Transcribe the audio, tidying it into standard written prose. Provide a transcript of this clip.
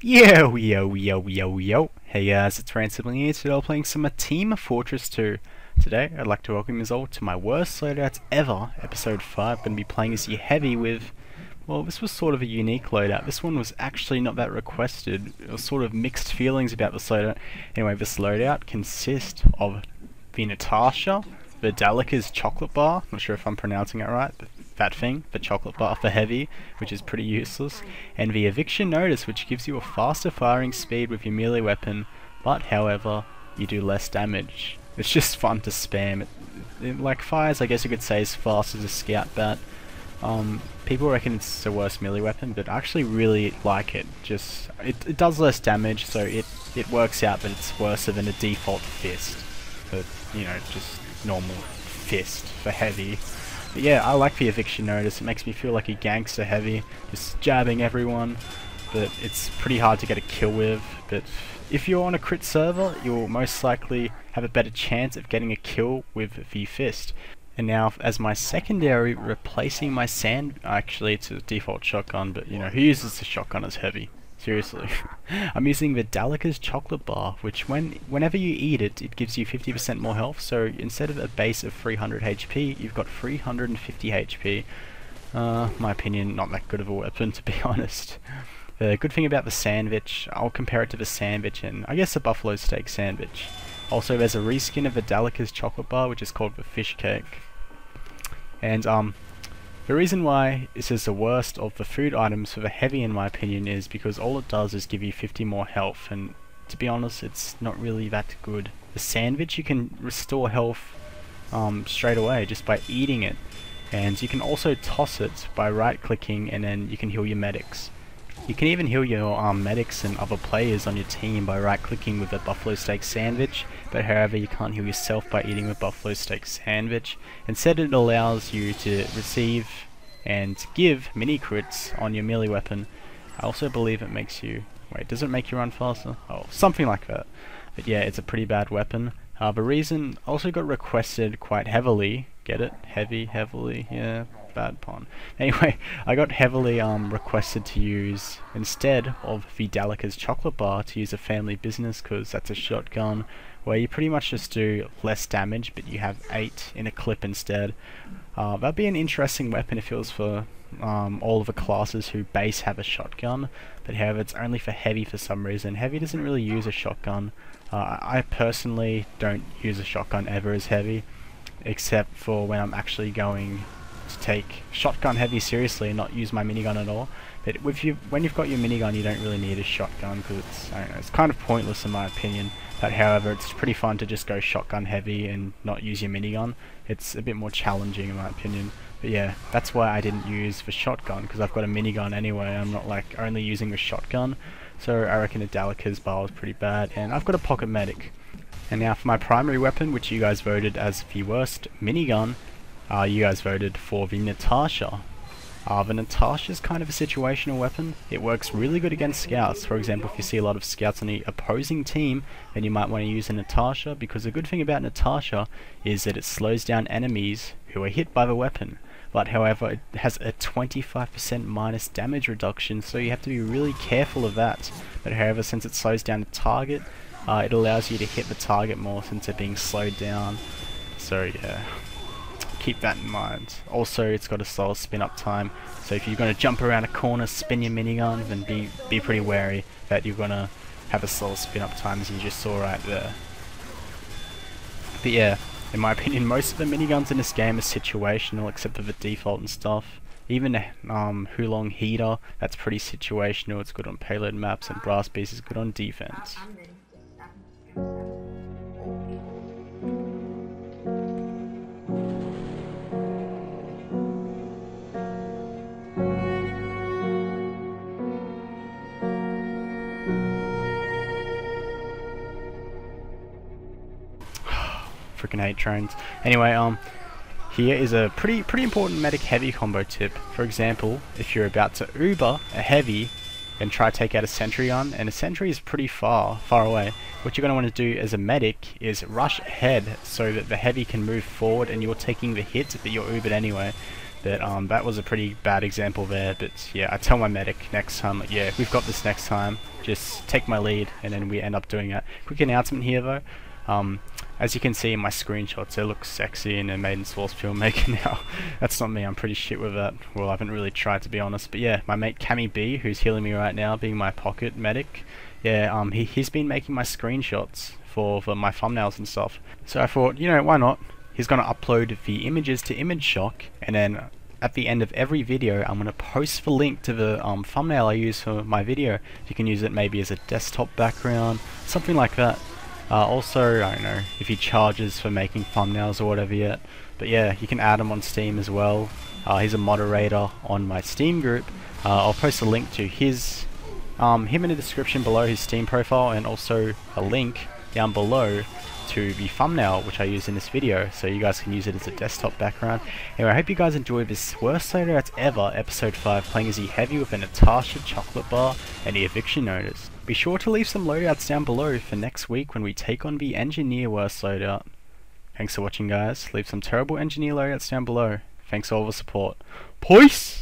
Yo. Hey guys, it's ransibling here. Today I'm playing some Team Fortress 2. Today I'd like to welcome you all to my worst loadouts ever, episode 5. I'm going to be playing as your heavy with, well, this was sort of a unique loadout. This one was actually not that requested. It was sort of mixed feelings about this loadout. Anyway, this loadout consists of the Natascha, the Dalokohs chocolate bar, not sure if I'm pronouncing it right, but that thing, the chocolate bar for heavy, which is pretty useless, and the Eviction notice, which gives you a faster firing speed with your melee weapon, but however, you do less damage. It's just fun to spam. It like fires, I guess you could say, as fast as a scout bat. People reckon it's the worst melee weapon, but I actually really like it. Just it does less damage, so it works out, but it's worse than a default fist. But you know, just normal fist for heavy. But yeah, I like the Eviction notice. It makes me feel like a gangster heavy, just jabbing everyone. But it's pretty hard to get a kill with. But if you're on a crit server, you'll most likely have a better chance of getting a kill with the fist. And now, as my secondary, replacing my sand, actually it's a default shotgun, but you know, who uses the shotgun as heavy? Seriously. I'm using the Dalokohs chocolate bar, which whenever you eat it, it gives you 50% more health, so instead of a base of 300 HP, you've got 350 HP. My opinion, not that good of a weapon, to be honest. The good thing about the sandwich, I'll compare it to the sandwich and I guess the buffalo steak sandwich. Also, there's a reskin of the Dalokohs chocolate bar, which is called the fish cake. And the reason why this is the worst of the food items for the heavy, in my opinion, is because all it does is give you 50 more health, and to be honest, it's not really that good. The sandwich, you can restore health straight away just by eating it, and you can also toss it by right clicking, and then you can heal your medics. You can even heal your medics and other players on your team by right clicking with the buffalo steak sandwich, but however you can't heal yourself by eating the buffalo steak sandwich. Instead, it allows you to receive and give mini crits on your melee weapon. I also believe it makes you, wait, does it make you run faster? Oh, something like that. But yeah, it's a pretty bad weapon. The reason also got requested quite heavily, get it? Heavily, yeah, bad pun. Anyway, I got heavily requested to use, instead of the Dalokohs chocolate bar, to use a family business, because that's a shotgun where you pretty much just do less damage, but you have 8 in a clip instead. That'd be an interesting weapon if it was for all of the classes who base have a shotgun, but however it's only for heavy for some reason. Heavy doesn't really use a shotgun. I personally don't use a shotgun ever as heavy, except for when I'm actually going to take shotgun heavy seriously and not use my minigun at all. But when you've got your minigun, you don't really need a shotgun, because it's, I don't know, it's kind of pointless in my opinion. But however, it's pretty fun to just go shotgun heavy and not use your minigun. It's a bit more challenging in my opinion. But yeah, that's why I didn't use the shotgun, because I've got a minigun anyway. I'm not like only using the shotgun. So I reckon the Dalokohs bar was pretty bad, and I've got a pocket medic. And now for my primary weapon, which you guys voted as the worst minigun, you guys voted for the Natascha. The Natascha is kind of a situational weapon. It works really good against scouts. For example, if you see a lot of scouts on the opposing team, then you might want to use a Natascha, because the good thing about Natascha is that it slows down enemies who are hit by the weapon. But however, it has a 25% minus damage reduction, so you have to be really careful of that. But however, since it slows down the target, it allows you to hit the target more since they're being slowed down. So yeah, keep that in mind. Also, it's got a slower spin up time, so if you're going to jump around a corner, spin your minigun, then be pretty wary that you're going to have a slower spin up time, as you just saw right there. But yeah, in my opinion, most of the miniguns in this game are situational, except for the default and stuff. Even the Hulong Heater, that's pretty situational. It's good on payload maps, and Brass Beast is good on defense. Freaking hate trains. Anyway, here is a pretty important medic heavy combo tip. For example, if you're about to Uber a heavy and try to take out a sentry on, and a sentry is pretty far away, what you're going to want to do as a medic is rush ahead so that the heavy can move forward and you're taking the hit, but you're Ubered anyway. But that was a pretty bad example there. But yeah, I tell my medic next time, like, yeah, we've got this next time. just take my lead, and then we end up doing it. Quick announcement here though. As you can see in my screenshots, they look sexy and they're made in Source Filmmaker now. That's not me, I'm pretty shit with that. Well, I haven't really tried, to be honest. But yeah, my mate Cammy B, who's healing me right now, being my pocket medic, yeah, he's been making my screenshots for my thumbnails and stuff. So I thought, you know, why not? He's going to upload the images to ImageShock, and then at the end of every video I'm going to post the link to the thumbnail I use for my video. You can use it maybe as a desktop background, something like that. Also, I don't know if he charges for making thumbnails or whatever yet, but yeah, you can add him on Steam as well. He's a moderator on my Steam group. I'll post a link to him in the description below, his Steam profile, and also a link down below to the thumbnail which I use in this video, so you guys can use it as a desktop background. Anyway, I hope you guys enjoyed this Worst Load-out ever, episode 5, playing as the Heavy with a Natascha chocolate bar and the Eviction notice. Be sure to leave some loadouts down below for next week when we take on the Engineer Worst Load-out. Thanks for watching guys, leave some terrible Engineer loadouts down below. Thanks for all the support. Peace!